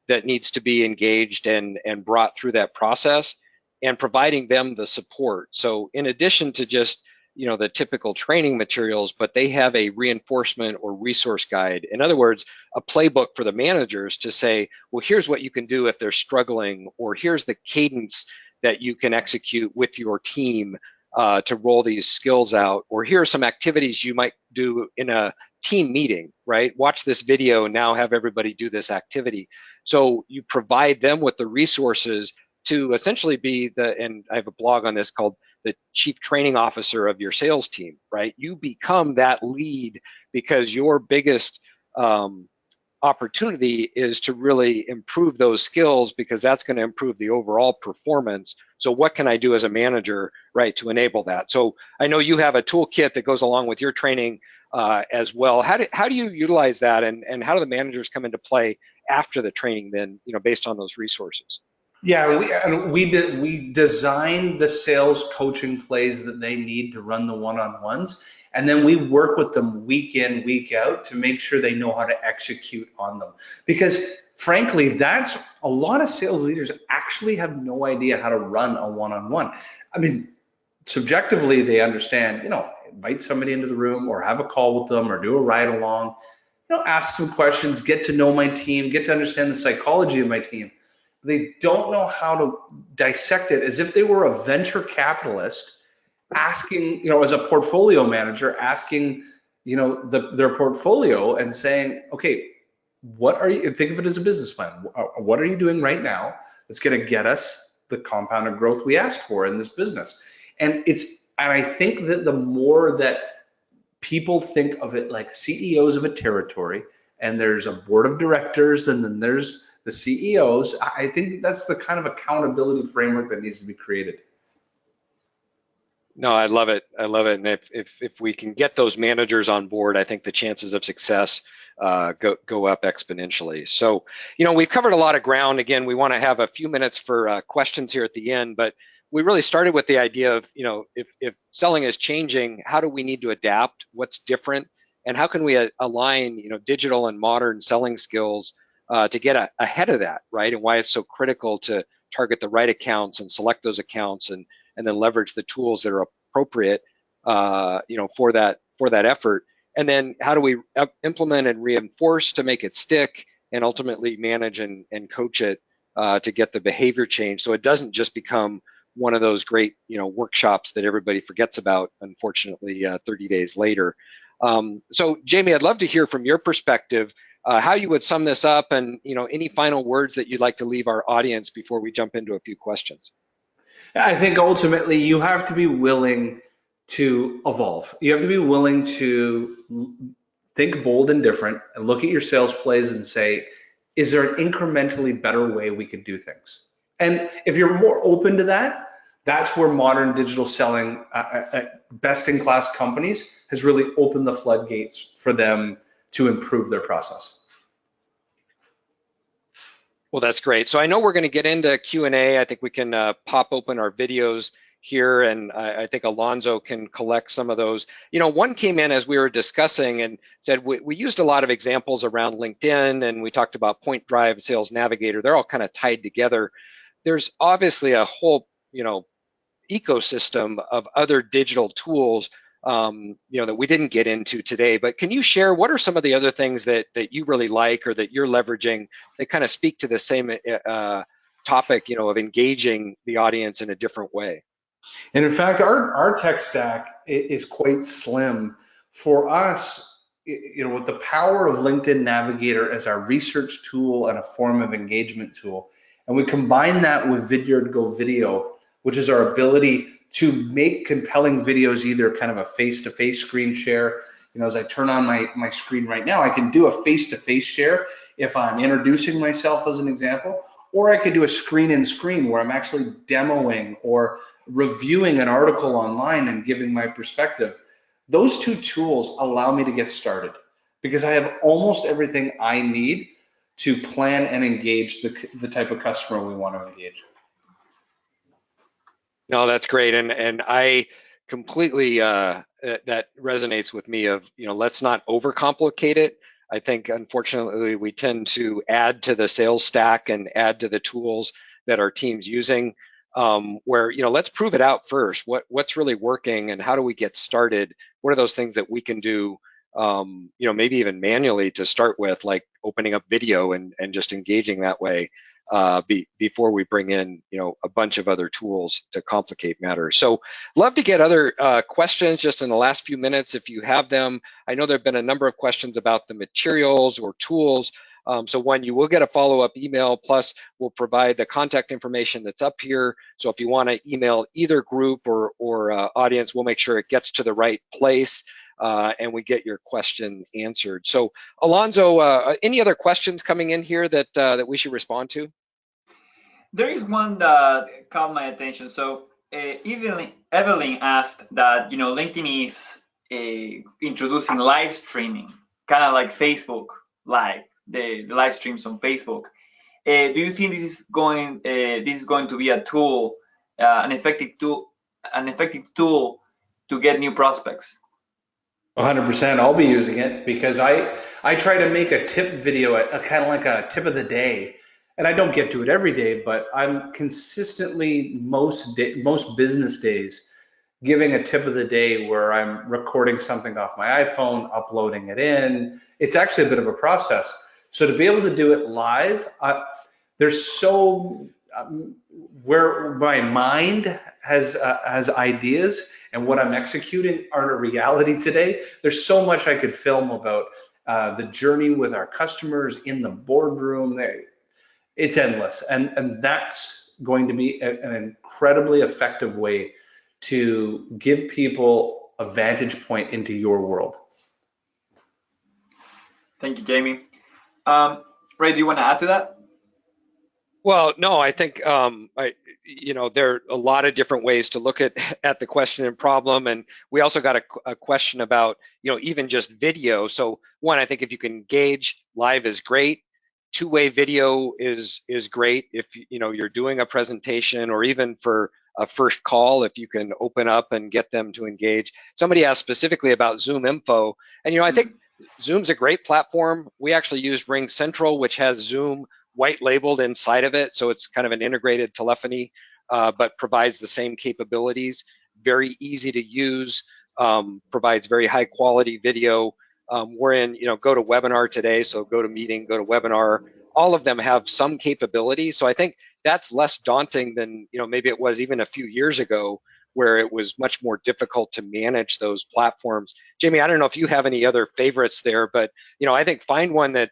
that needs to be engaged and brought through that process. and providing them the support. So in addition to just the typical training materials, but they have a reinforcement or resource guide. In other words, a playbook for the managers to say, well, here's what you can do if they're struggling, or here's the cadence that you can execute with your team to roll these skills out, or here are some activities you might do in a team meeting, right? Watch this video and now have everybody do this activity. So you provide them with the resources to essentially be and I have a blog on this called the chief training officer of your sales team, right? You become that lead because your biggest opportunity is to really improve those skills, because that's going to improve the overall performance. So what can I do as a manager, right, to enable that? So I know you have a toolkit that goes along with your training as well. How do you utilize that, and how do the managers come into play after the training then, based on those resources? Yeah, we design the sales coaching plays that they need to run the one-on-ones, and then we work with them week in, week out to make sure they know how to execute on them. Because frankly, that's a lot of sales leaders actually have no idea how to run a one-on-one. I mean, subjectively, they understand, invite somebody into the room or have a call with them or do a ride along, ask some questions, get to know my team, get to understand the psychology of my team. They don't know how to dissect it as if they were a venture capitalist asking, as a portfolio manager, asking, their portfolio and saying, okay, what are you, think of it as a business plan. What are you doing right now that's going to get us the compounded growth we asked for in this business? And I think that the more that people think of it like CEOs of a territory, and there's a board of directors, and then there's the CEOs, I think that's the kind of accountability framework that needs to be created. No, I love it. I love it. And if we can get those managers on board, I think the chances of success go up exponentially. So, we've covered a lot of ground. Again, we want to have a few minutes for questions here at the end, but we really started with the idea of, if selling is changing, how do we need to adapt? What's different? And how can we align, digital and modern selling skills to get ahead of that, right? And why it's so critical to target the right accounts and select those accounts, and then leverage the tools that are appropriate, for that effort. And then how do we implement and reinforce to make it stick, and ultimately manage and coach it to get the behavior change, so it doesn't just become one of those great workshops that everybody forgets about, unfortunately, 30 days later. So Jamie, I'd love to hear from your perspective how you would sum this up, and any final words that you'd like to leave our audience before we jump into a few questions. I think ultimately you have to be willing to evolve. You have to be willing to think bold and different, and look at your sales plays and say, is there an incrementally better way we could do things? And if you're more open to that, that's where modern digital selling at best-in-class companies has really opened the floodgates for them to improve their process. Well, that's great. So I know we're going to get into Q&A. I think we can pop open our videos here, and I think Alonzo can collect some of those. One came in as we were discussing and said we used a lot of examples around LinkedIn, and we talked about PointDrive, Sales Navigator. They're all kind of tied together. There's obviously a whole ecosystem of other digital tools that we didn't get into today, but can you share what are some of the other things that you really like, or that you're leveraging, that kind of speak to the same topic, of engaging the audience in a different way? And in fact, our tech stack is quite slim. For us, with the power of LinkedIn Navigator as our research tool and a form of engagement tool, and we combine that with Vidyard Go Video, which is our ability to make compelling videos, either kind of a face-to-face screen share. As I turn on my screen right now, I can do a face-to-face share if I'm introducing myself as an example, or I could do a screen-in-screen where I'm actually demoing or reviewing an article online and giving my perspective. Those two tools allow me to get started because I have almost everything I need to plan and engage the type of customer we want to engage. No, that's great, and I completely that resonates with me. Of let's not overcomplicate it. I think unfortunately we tend to add to the sales stack and add to the tools that our team's using. where, let's prove it out first. What's really working, and how do we get started? What are those things that we can do, maybe even manually to start with, like opening up video and just engaging that way, before we bring in, a bunch of other tools to complicate matters. So love to get other questions just in the last few minutes if you have them. I know there have been a number of questions about the materials or tools. So one, you will get a follow-up email, plus we'll provide the contact information that's up here. So if you want to email either group or audience, we'll make sure it gets to the right place, and we get your question answered. So Alonzo, any other questions coming in here that we should respond to? There is one that caught my attention. So Evelyn asked that, LinkedIn is introducing live streaming, kind of like Facebook Live, the live streams on Facebook. Do you think this is going to be a tool, an effective tool to get new prospects? 100%. I'll be using it because I try to make a tip video, kind of like a tip of the day, and I don't get to it every day, but I'm consistently most business days giving a tip of the day where I'm recording something off my iPhone, uploading it in. It's actually a bit of a process. So to be able to do it live, there's so where my mind has ideas and what I'm executing aren't a reality today. There's so much I could film about the journey with our customers in the boardroom. It's endless, and that's going to be an incredibly effective way to give people a vantage point into your world. Thank you, Jamie. Ray, do you want to add to that? Well, no, I think there are a lot of different ways to look at the question and problem, and we also got a question about even just video. So one, I think if you can engage, live is great. Two-way video is great if you're doing a presentation, or even for a first call, if you can open up and get them to engage. Somebody asked specifically about Zoom info, and I think Zoom's a great platform. We actually use Ring Central, which has Zoom white labeled inside of it, so it's kind of an integrated telephony, but provides the same capabilities. Very easy to use, provides very high quality video. We're in GoToWebinar today, so GoToMeeting, GoToWebinar, all of them have some capability. So I think that's less daunting than maybe it was even a few years ago, where it was much more difficult to manage those platforms. Jamie, I don't know if you have any other favorites there, but I think find one that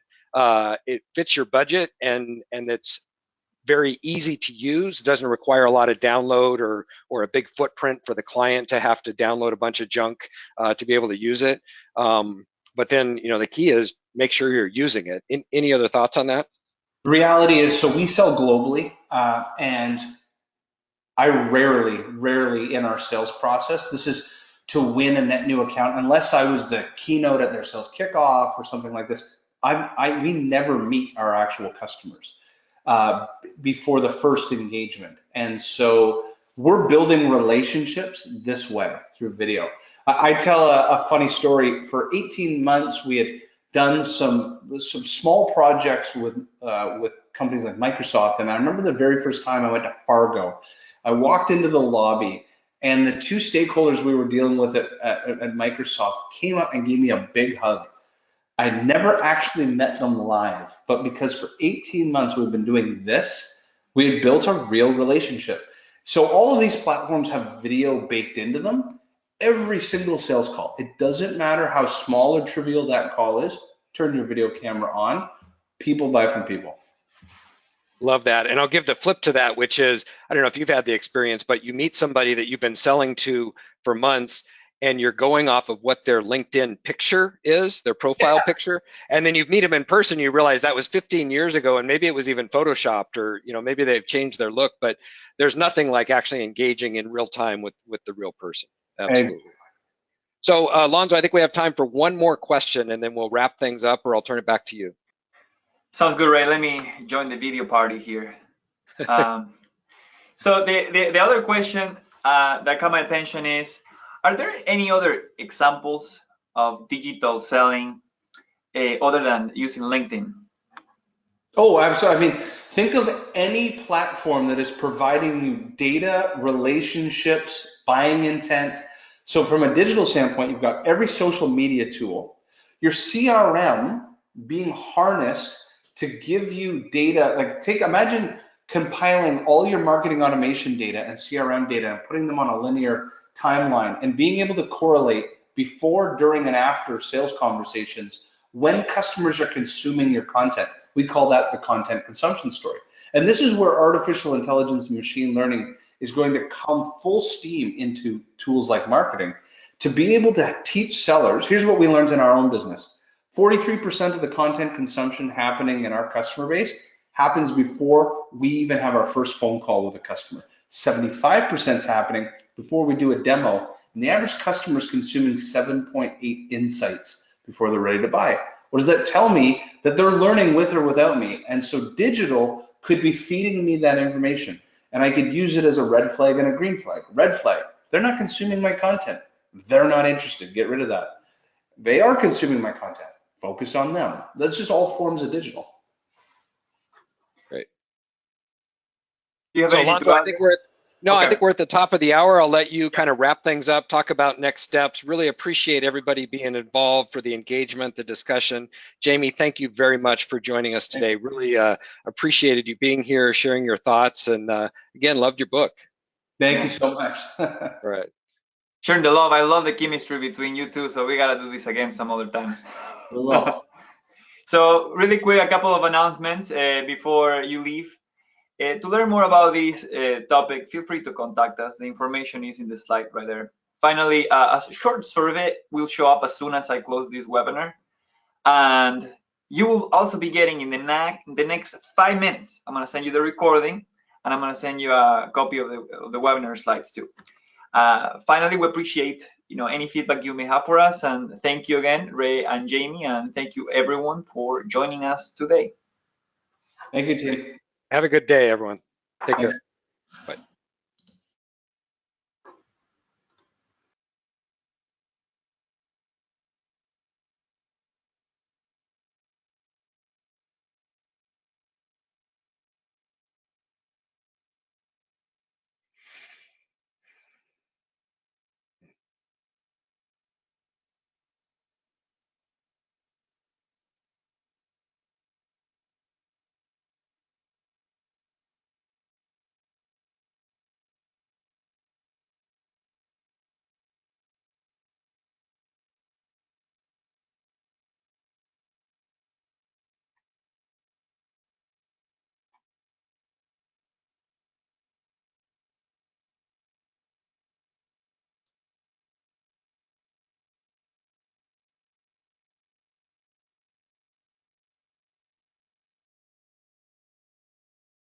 it fits your budget and it's very easy to use. It doesn't require a lot of download or a big footprint for the client to have to download a bunch of junk to be able to use it. But then the key is make sure you're using it. Any other thoughts on that? The reality is, so we sell globally, and I rarely in our sales process, this is to win a net new account, unless I was the keynote at their sales kickoff or something like this. We never meet our actual customers before the first engagement. And so we're building relationships this way through video. I tell a funny story. For 18 months, we had done some small projects with companies like Microsoft. And I remember the very first time I went to Fargo, I walked into the lobby, and the two stakeholders we were dealing with at Microsoft came up and gave me a big hug. I'd never actually met them live, but because for 18 months we've been doing this, we had built a real relationship. So all of these platforms have video baked into them. Every single sales call, it doesn't matter how small or trivial that call is, turn your video camera on. People buy from people. Love that. And I'll give the flip to that, which is, I don't know if you've had the experience, but you meet somebody that you've been selling to for months, and you're going off of what their LinkedIn picture is, their profile picture, and then you meet them in person, you realize that was 15 years ago, and maybe it was even photoshopped, or maybe they've changed their look, but there's nothing like actually engaging in real time with the real person. Absolutely. So Alonzo, I think we have time for one more question, and then we'll wrap things up, or I'll turn it back to you. Sounds good, Ray. Let me join the video party here. So the other question that caught my attention is, are there any other examples of digital selling other than using LinkedIn? Oh, absolutely. I mean, Think of any platform that is providing you data, relationships, buying intent. So from a digital standpoint, you've got every social media tool, your CRM being harnessed to give you data. Like imagine compiling all your marketing automation data and CRM data and putting them on a linear timeline and being able to correlate before, during, and after sales conversations when customers are consuming your content. We call that the content consumption story. And this is where artificial intelligence and machine learning is going to come full steam into tools like marketing to be able to teach sellers. Here's what we learned in our own business. 43% of the content consumption happening in our customer base happens before we even have our first phone call with a customer. 75% is happening before we do a demo, and the average customer is consuming 7.8 insights before they're ready to buy. What does that tell me? That they're learning with or without me. And so digital could be feeding me that information, and I could use it as a red flag and a green flag. Red flag, they're not consuming my content. They're not interested. Get rid of that. They are consuming my content. Focus on them. That's just all forms of digital. Great. Do you have So anything Alonso, to add? I think we're at the top of the hour. I'll let you kind of wrap things up, talk about next steps. Really appreciate everybody being involved, for the engagement, the discussion. Jamie, thank you very much for joining us today. Really appreciated you being here, sharing your thoughts, and again, loved your book. Thank you so much. All right. Sharing the love. I love the chemistry between you two, so we gotta do this again some other time. We will. So really quick, a couple of announcements before you leave. To learn more about this topic, feel free to contact us. The information is in the slide right there. Finally, a short survey will show up as soon as I close this webinar. And you will also be getting in the next 5 minutes, I'm gonna send you the recording, and I'm gonna send you a copy of the webinar slides too. Finally, we appreciate any feedback you may have for us, and thank you again, Ray and Jamie, and thank you everyone for joining us today. Thank you, team. Have a good day, everyone. Take care.